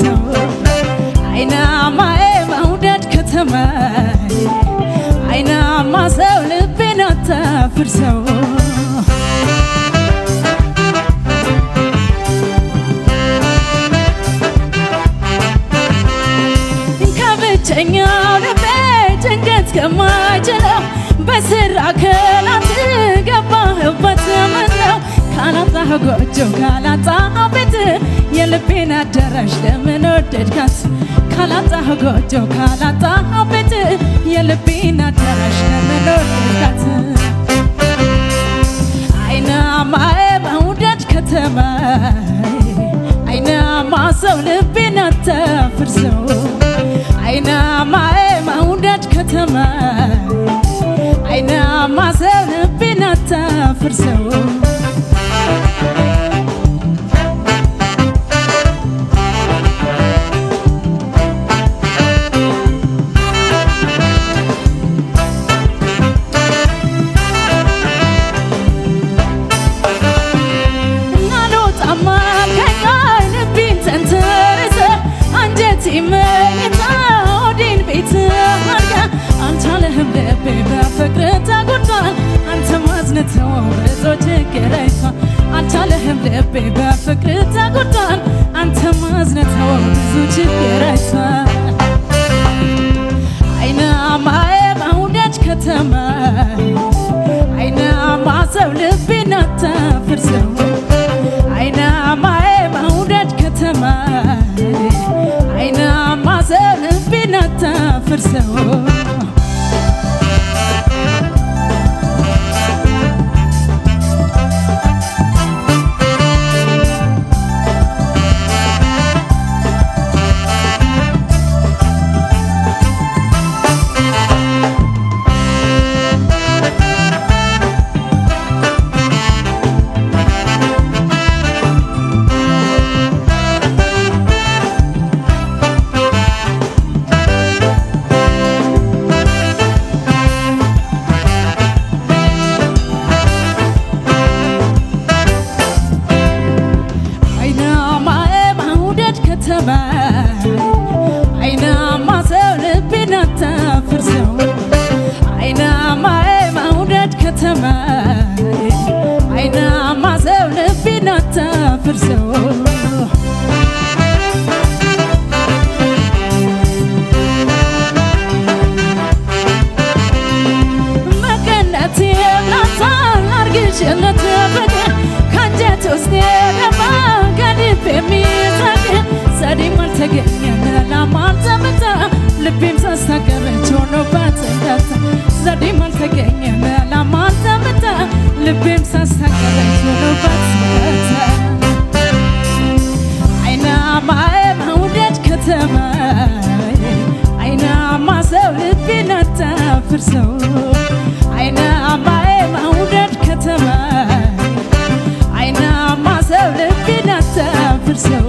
አታፍርሰው አይናማዬ መውደድ ከተማዬ አይናማ ሰው ልቤን አታፍርሰው ከብቸኛው ልቤ ጭንቀት ከማይችለው በስራ ከላት ገባህበት ምነው ካላጣህ ጎጆ ካላጣህ ቤት የልቤን አዳራሽ ለምን ወደድካት ካላጣህ ጎጆ ካላጣህ ቤት የልቤን አዳራሽ ለምን ወደድካት አይናማዬ መውደድ ከተማዬ አይናማ ሰው ልቤን አታፍርሰው አይናማዬ መውደድ ከተማዬ አይናማ ሰው ልቤን አታፍርሰው አንቻለህም ልቤ በፍቅር ተጎድቷል አንተ ማዝነተው ብዙ ችግር አይቷል አይናማዬ መውደድ ከተማዬ አይናማ ሰው ልቤን አታፍርሰው አይናማዬ መውደድ ከተማዬ አይናማ ሰው ልቤን አታፍርሰው አይናማ ሰው ልቤን አታፍርሰው አይናማዬ መውደድ ከተማዬ አይናማ ሰው ልቤን አታፍርሰው መቀነት የብላታል አርግሽለት ፍቅር ከንጀት ውስጥ የገባ ከልብ የሚዘግ ዘዴም አልተገኘም ለማን ተመታ ልቤም ሳስተገረች ሆኖባት እንዳታ ዘዴም አልተገኘም ለማን ተመታ ልቤም ሳስተገረች ሆኖባት እንዳታ አይናማዬ መውደድ ከተማዬ አይናማ ሰው ልቤን አታፍርሰው አይናማዬ መውደድ ከተማዬ አይናማ ሰው ልቤን አታፍርሰው